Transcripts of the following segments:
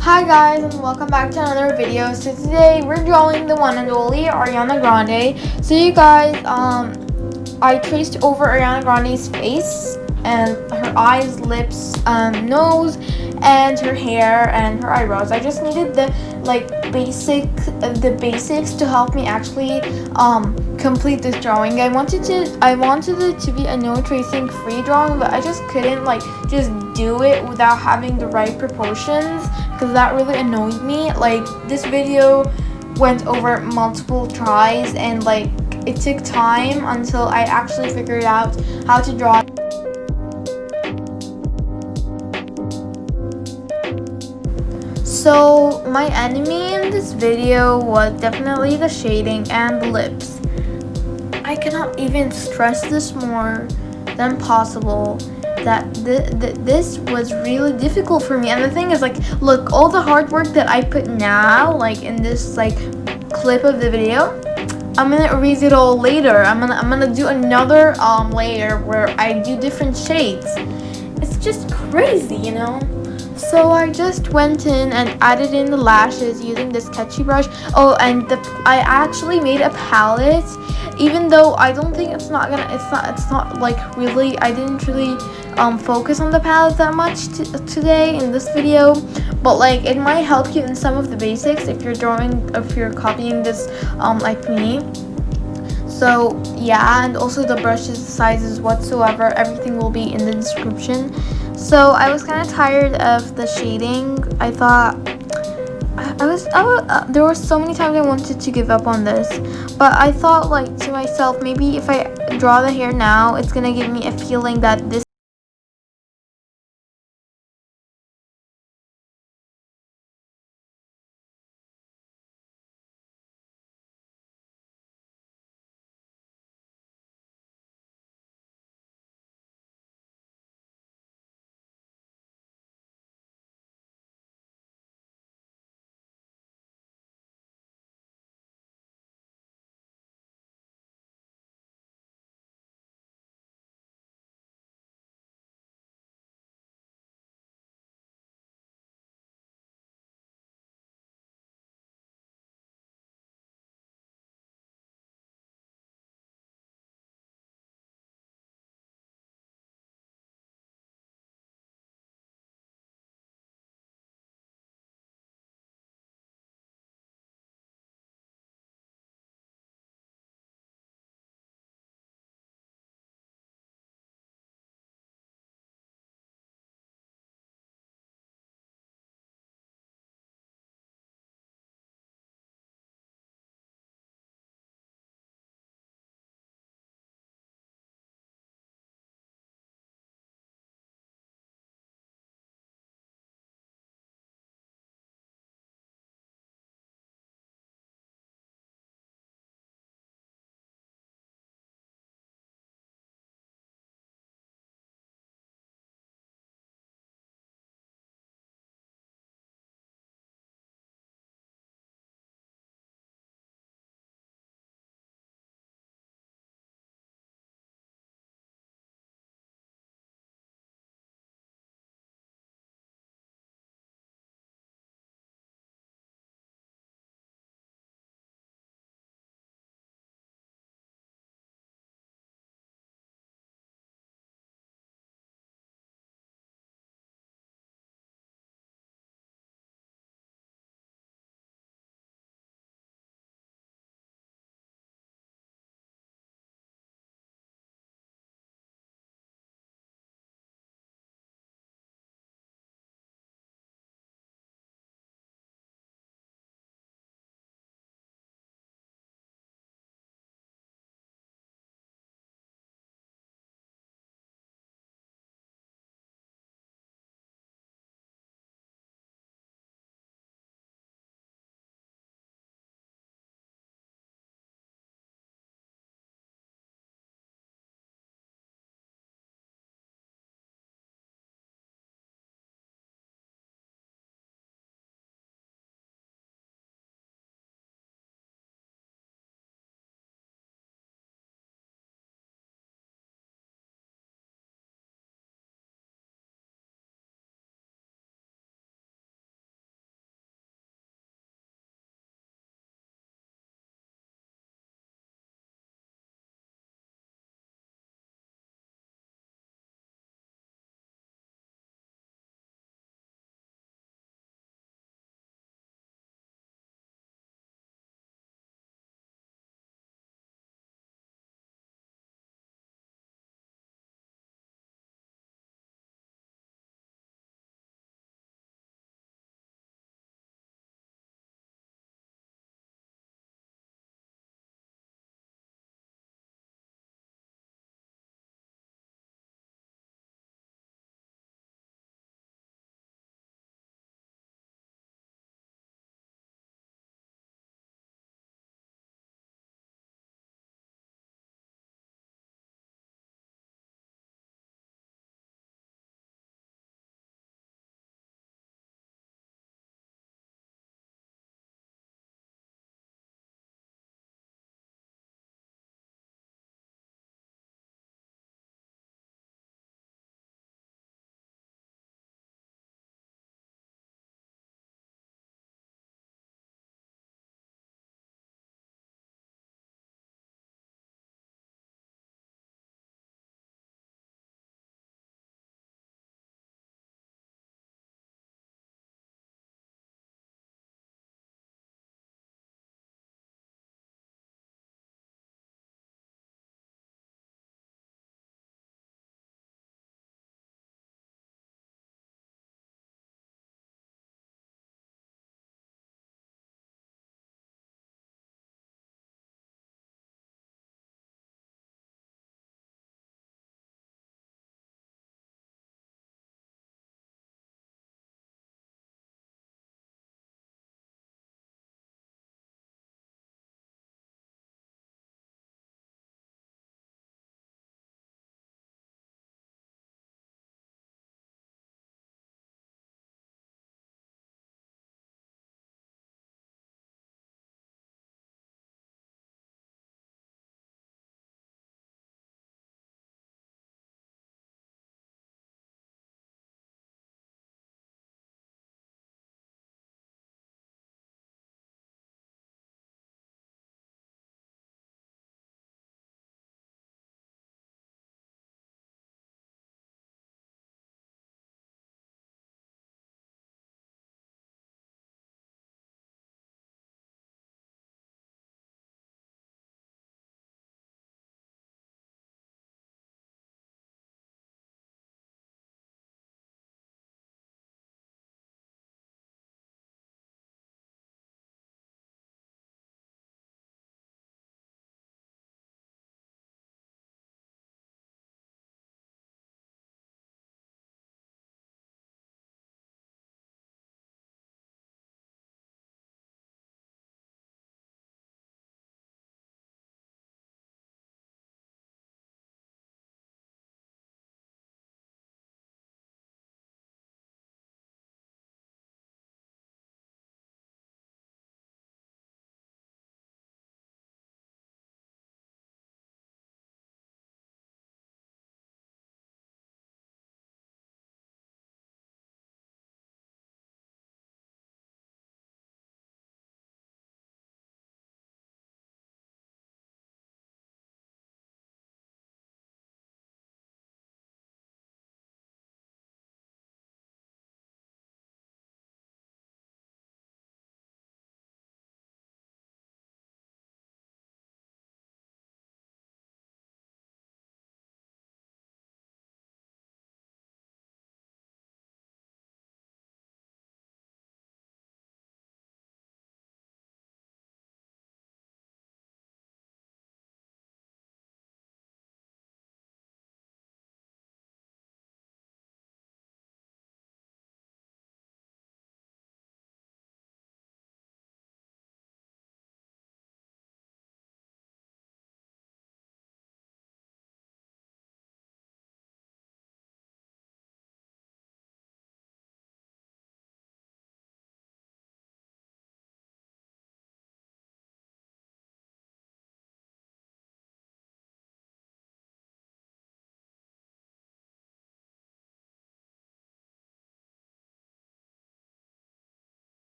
Hi guys, and welcome back to another video. So today we're drawing the one and only Ariana Grande. So you guys, I traced over Ariana Grande's face and her eyes, lips, nose, and her hair and her eyebrows. I just needed the basics to help me actually complete this drawing. I wanted it to be a no tracing free drawing, but I just couldn't just do it without having the right proportions, because that really annoyed me. Like, this video went over multiple tries, and it took time until I actually figured out how to draw. So my enemy in this video was definitely the shading and the lips. I cannot even stress this more than possible that this was really difficult for me. And the thing is, look, all the hard work that I put now, in this clip of the video, I'm gonna erase it all later. I'm gonna do another layer where I do different shades. It's just crazy, you know. So I just went in and added in the lashes using the sketchy brush. Oh, and I actually made a palette, even though I don't think it's not really, I didn't really focus on the palette that much today in this video, but it might help you in some of the basics if you're copying this like me. So yeah, and also the brushes, sizes, whatsoever, everything will be in the description. So I was kind of tired of the shading. I thought there were so many times I wanted to give up on this, but I thought to myself, maybe if I draw the hair now, it's gonna give me a feeling that this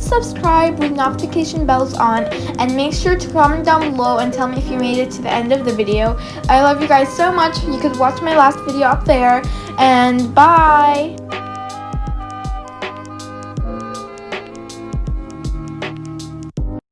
subscribe with notification bells on, and make sure to comment down below and tell me if you made it to the end of the video. I love you guys so much. You could watch my last video up there, and bye!